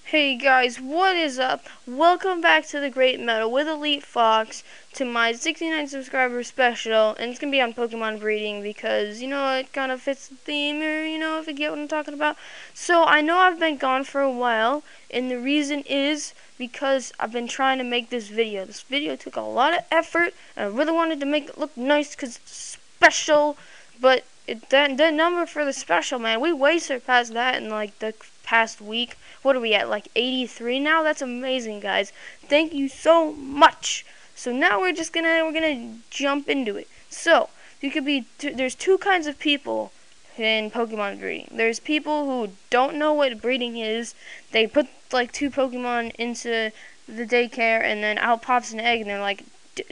Hey guys, what is up? Welcome back to the Great Metal with Elite Fox to my 69 subscriber special, and it's gonna be on Pokemon breeding because it kind of fits the theme, or if you get what I'm talking about. So I know I've been gone for a while, and the reason is because I've been trying to make this video. This video took a lot of effort, and I really wanted to make it look nice because it's special, but the number for the special, man, we way surpassed that in like the past week. What are we at, like 83 now? That's amazing, guys. Thank you so much. So now we're gonna jump into it. So you could be there's two kinds of people in Pokemon breeding. There's people who don't know what breeding is. They put like two Pokemon into the daycare and then out pops an egg and they're like,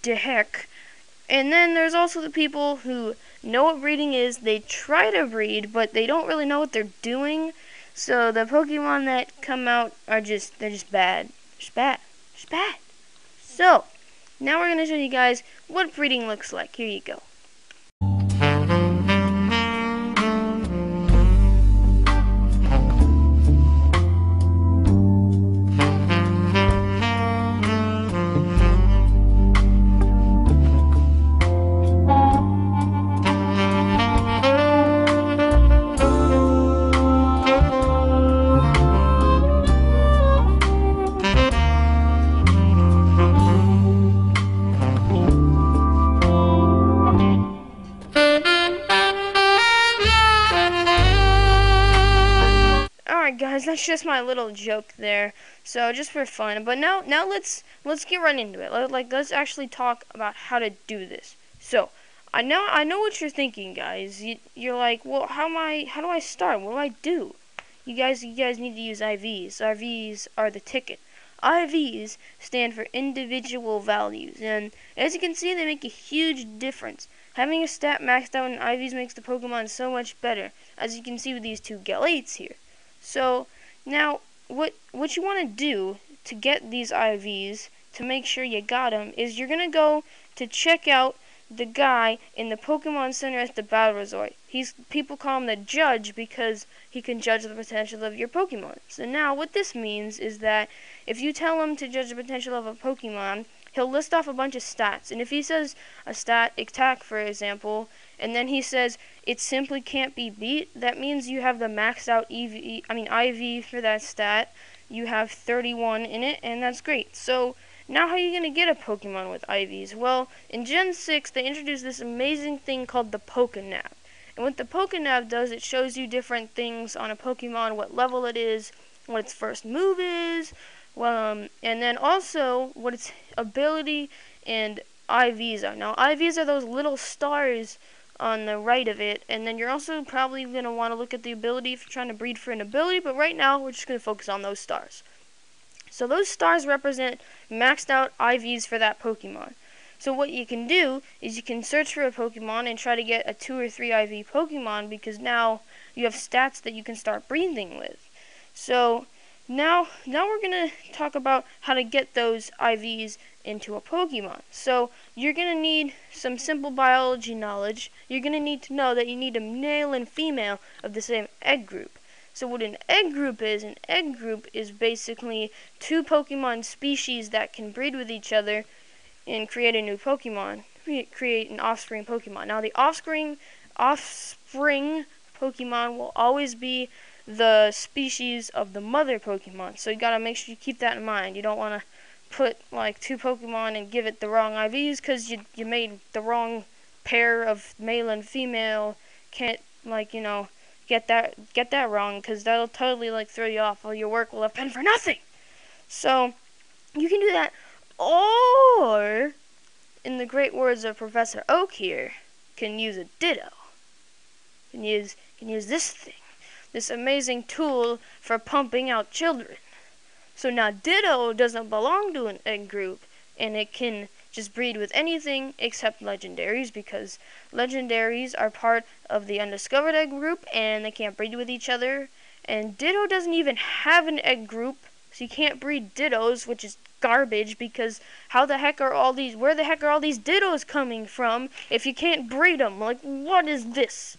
the heck. And then there's also the people who know what breeding is. They try to breed, but they don't really know what they're doing. So the Pokemon that come out are they're just bad. Just bad. Just bad. So, now we're going to show you guys what breeding looks like. Here you go. Alright guys, that's just my little joke there. So just for fun. But now let's get right into it. Let's actually talk about how to do this. So I know what you're thinking, guys. You're like, well, how do I start? What do I do? You guys need to use IVs. IVs are the ticket. IVs stand for individual values, and as you can see, they make a huge difference. Having a stat maxed out in IVs makes the Pokemon so much better, as you can see with these two Galates here. So now what you want to do to get these IVs, to make sure you got them, is you're going to go to check out the guy in the Pokemon Center at the Battle Resort. People call him the judge because he can judge the potential of your Pokemon. So now what this means is that if you tell him to judge the potential of a Pokemon, he'll list off a bunch of stats. And if he says a stat, attack for example, and then he says it simply can't be beat, that means you have the maxed out IV for that stat. You have 31 in it, and that's great. So now how are you going to get a Pokemon with IVs? Well, in Gen 6, they introduced this amazing thing called the Pokénav. And what the Pokénav does, it shows you different things on a Pokemon, what level it is, what its first move is, and then also what its ability and IVs are. Now, IVs are those little stars on the right of it, and then you're also probably going to want to look at the ability if you're trying to breed for an ability, but right now we're just going to focus on those stars. So those stars represent maxed out IVs for that Pokemon. So what you can do is you can search for a Pokemon and try to get a 2 or 3 IV Pokemon, because now you have stats that you can start breeding with. So now we're going to talk about how to get those IVs into a Pokemon. So you're going to need some simple biology knowledge. You're going to need to know that you need a male and female of the same egg group. So what an egg group is basically two Pokemon species that can breed with each other and create a new Pokemon, create an offspring Pokemon. Now the offspring Pokemon will always be the species of the mother Pokemon. So you gotta make sure you keep that in mind. You don't want to put like two Pokemon and give it the wrong IVs because you made the wrong pair of male and female. Can't get that wrong, because that'll totally throw you off. All your work will have been for nothing. So you can do that, or in the great words of Professor Oak here, can use a Ditto. Can use this thing, this amazing tool for pumping out children. So now Ditto doesn't belong to an egg group, and it can just breed with anything except legendaries, because legendaries are part of the undiscovered egg group and they can't breed with each other. And Ditto doesn't even have an egg group, so you can't breed Dittos, which is garbage, because where the heck are all these Dittos coming from if you can't breed them? Like, what is this?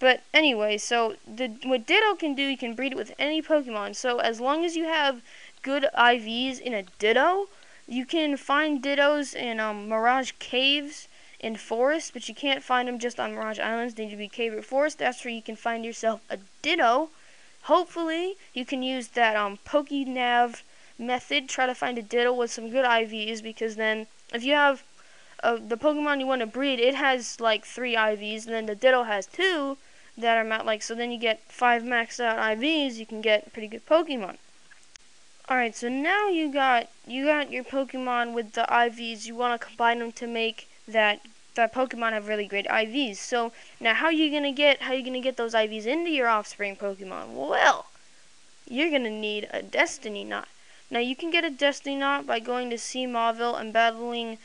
But anyway, so what Ditto can do, you can breed it with any Pokemon. So as long as you have good IVs in a Ditto, you can find Dittos in Mirage Caves in forests, but you can't find them just on Mirage Islands. They need to be cave or forest. That's where you can find yourself a Ditto. Hopefully, you can use that PokeNav method. Try to find a Ditto with some good IVs, because then if you have the Pokemon you want to breed, it has like 3 IVs, and then the Ditto has 2 that are so then you get 5 maxed out IVs. You can get pretty good Pokemon. Alright, so now you got your Pokemon with the IVs. You want to combine them to make that Pokemon have really great IVs. So now how you gonna get those IVs into your offspring Pokemon? Well, you're gonna need a Destiny Knot. Now you can get a Destiny Knot by going to Sea Mauville and battling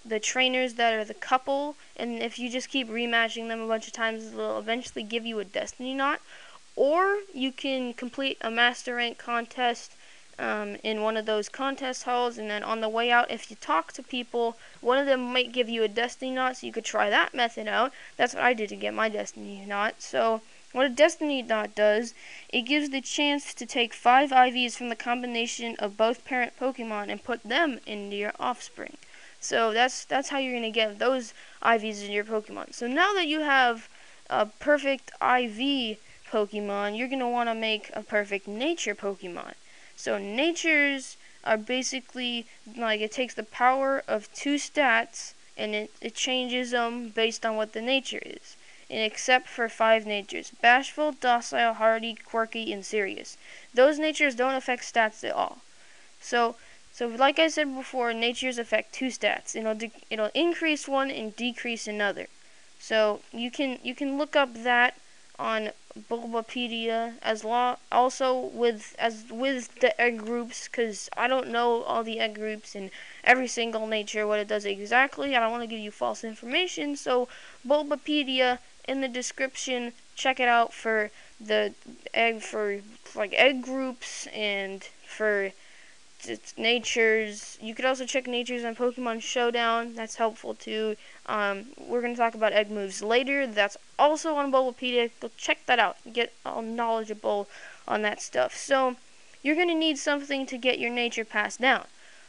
the trainers that are the couple, and if you just keep rematching them a bunch of times, they'll eventually give you a Destiny Knot. Or you can complete a Master Rank contest in one of those contest halls, and then on the way out, if you talk to people, one of them might give you a Destiny Knot, so you could try that method out. That's what I did to get my Destiny Knot. So what a Destiny Knot does, it gives the chance to take 5 IVs from the combination of both parent Pokemon and put them into your offspring. So that's how you're going to get those IVs in your Pokemon. So now that you have a perfect IV Pokemon, you're going to want to make a perfect nature Pokemon. So natures are basically like, it takes the power of 2 stats and it changes them based on what the nature is. And except for 5 natures: bashful, docile, hardy, quirky, and serious. Those natures don't affect stats at all. So like I said before, natures affect 2 stats. It'll increase one and decrease another. So you can look up that on Bulbapedia also with the egg groups, because I don't know all the egg groups and every single nature what it does exactly. I don't want to give you false information. So Bulbapedia in the description, check it out for the egg groups and for natures. You could also check natures on Pokemon Showdown. That's helpful too. We're going to talk about egg moves later. That's also on Bulbapedia. Go check that out. Get all knowledgeable on that stuff. So you're going to need something to get your nature passed down.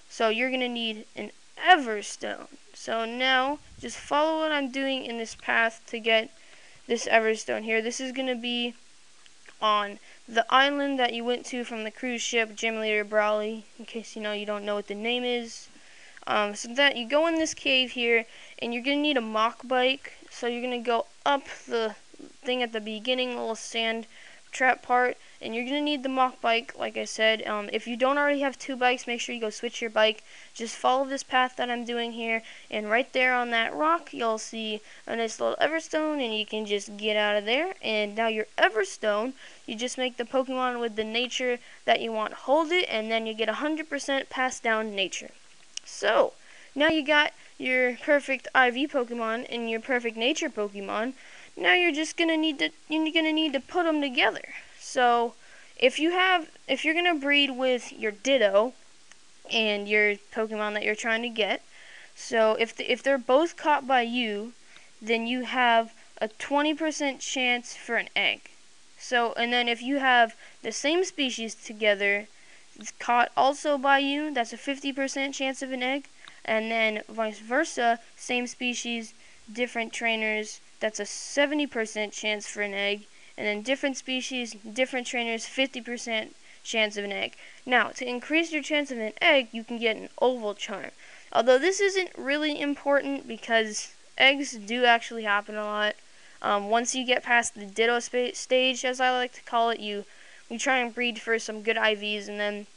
So you're going to need an Everstone. So now just follow what I'm doing in this path to get this Everstone here. This is going to be on the island that you went to from the cruise ship, Gym Leader Brawley, in case you don't know what the name is. So that you go in this cave here, and you're going to need a mock bike. So you're going to go up the thing at the beginning, little sand trap part, and you're going to need the mock bike, like I said. If you don't already have 2 bikes, make sure you go switch your bike. Just follow this path that I'm doing here, and right there on that rock, you'll see a nice little Everstone, and you can just get out of there. And now your Everstone, you just make the Pokemon with the nature that you want, hold it, and then you get 100% passed down nature. So now you got your perfect IV Pokemon and your perfect nature Pokemon. Now you're just gonna need to put them together. So if you're gonna breed with your Ditto and your Pokemon that you're trying to get, so if they're both caught by you, then you have a 20% chance for an egg. So, and then if you have the same species together, it's caught also by you, that's a 50% chance of an egg. And then vice versa, same species, different trainers, that's a 70% chance for an egg. And then different species, different trainers, 50% chance of an egg. Now, to increase your chance of an egg, you can get an oval charm. Although this isn't really important because eggs do actually happen a lot. Once you get past the Ditto stage, as I like to call it, you try and breed for some good IVs, and then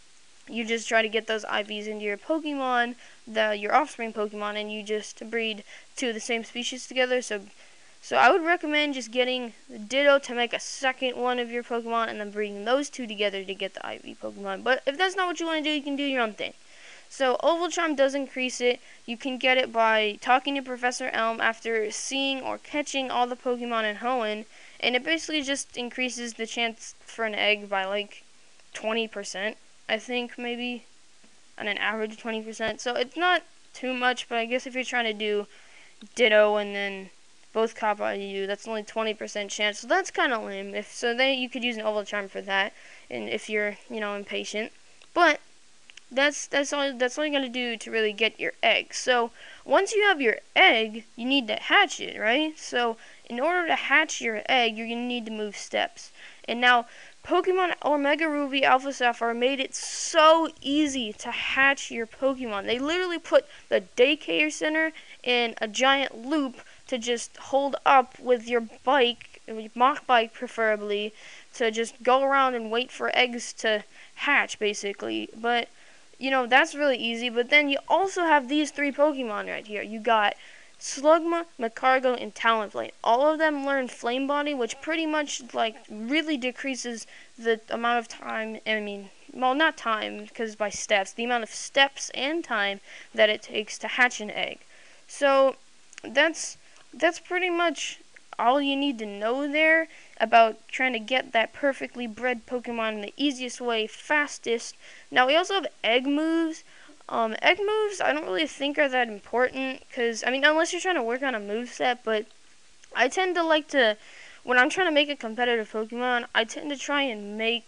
you just try to get those IVs into your Pokemon, your offspring Pokemon, and you just breed 2 of the same species together. So I would recommend just getting the Ditto to make a second one of your Pokemon, and then breeding those 2 together to get the IV Pokemon. But if that's not what you want to do, you can do your own thing. So Oval Charm does increase it. You can get it by talking to Professor Elm after seeing or catching all the Pokemon in Hoenn, and it basically just increases the chance for an egg by like 20%, I think, maybe, on an average 20%. So it's not too much, but I guess if you're trying to do Ditto and then both copper IU. That's only 20% chance, so that's kind of lame. If so, then you could use an oval charm for that, and if you're impatient. But that's all you gotta do to really get your egg. So once you have your egg, you need to hatch it, right? So in order to hatch your egg, you're gonna need to move steps. And now Pokemon Omega Ruby Alpha Sapphire made it so easy to hatch your Pokemon. They literally put the daycare center in a giant loop to just hold up with your bike, mock bike preferably, to just go around and wait for eggs to hatch, basically. But that's really easy. But then you also have these three Pokemon right here. You got Slugma, Magcargo, and Talonflame. All of them learn Flame Body, which pretty much really decreases the amount of time. Well, not time, because by steps, the amount of steps and time that it takes to hatch an egg. So that's pretty much all you need to know there about trying to get that perfectly bred Pokemon in the easiest way, fastest. Now we also have egg moves. Egg moves I don't really think are that important, because unless you're trying to work on a moveset, but I tend to like to, when I'm trying to make a competitive Pokemon, I tend to try and make,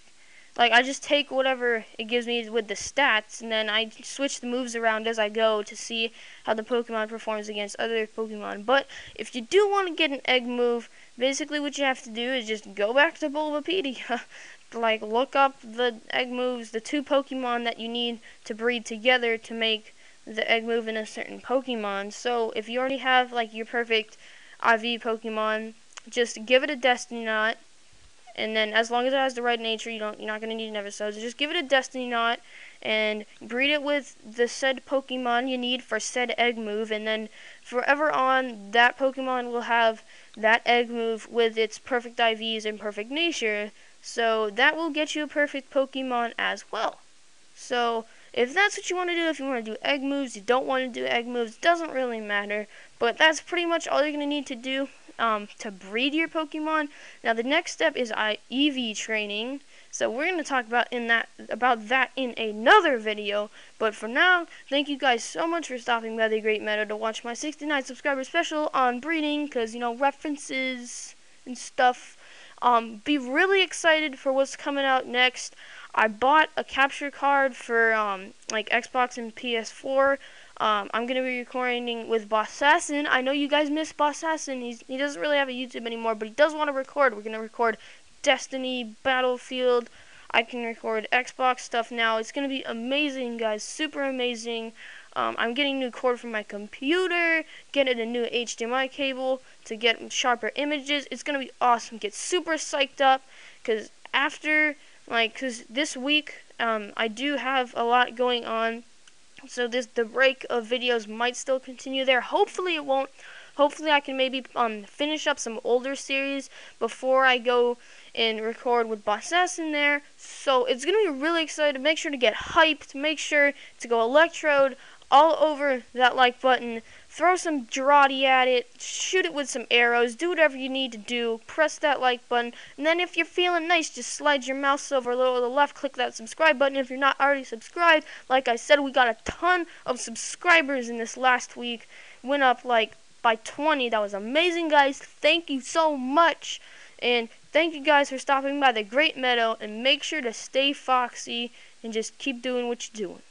I just take whatever it gives me with the stats, and then I switch the moves around as I go to see how the Pokemon performs against other Pokemon. But if you do want to get an egg move, basically what you have to do is just go back to Bulbapedia. Look up the egg moves, the two Pokemon that you need to breed together to make the egg move in a certain Pokemon. So if you already have your perfect IV Pokemon, just give it a Destiny Knot, and then as long as it has the right nature, you're not gonna need an episode. So just give it a Destiny Knot and breed it with the said Pokemon you need for said egg move, and then forever on, that Pokemon will have that egg move with its perfect IVs and perfect nature. So that will get you a perfect Pokemon as well. So if that's what you want to do, if you want to do egg moves, you don't want to do egg moves, doesn't really matter. But that's pretty much all you're going to need to do to breed your Pokemon. Now the next step is EV training. So we're going to talk about that in another video. But for now, thank you guys so much for stopping by the Great Meadow to watch my 69 subscriber special on breeding, because references and stuff. Be really excited for what's coming out next. I bought a capture card for Xbox and PS4. I'm gonna be recording with Bossassin. I know you guys miss Bossassin. He doesn't really have a YouTube anymore, but he does want to record. We're gonna record Destiny, Battlefield. I can record Xbox stuff now. It's gonna be amazing, guys. Super amazing. I'm getting a new cord for my computer, getting a new HDMI cable to get sharper images. It's going to be awesome. Get super psyched up, because this week, I do have a lot going on. So the break of videos might still continue there. Hopefully it won't. Hopefully I can maybe finish up some older series before I go and record with Bossess in there. So it's going to be really exciting. Make sure to get hyped. Make sure to go Electrode all over that like button. Throw some Girardi at it. Shoot it with some arrows. Do whatever you need to do. Press that like button. And then if you're feeling nice, just slide your mouse over a little to the left. Click that subscribe button if you're not already subscribed. Like I said, we got a ton of subscribers in this last week. Went up by 20. That was amazing, guys. Thank you so much. And thank you guys for stopping by the Great Meadow. And make sure to stay foxy and just keep doing what you're doing.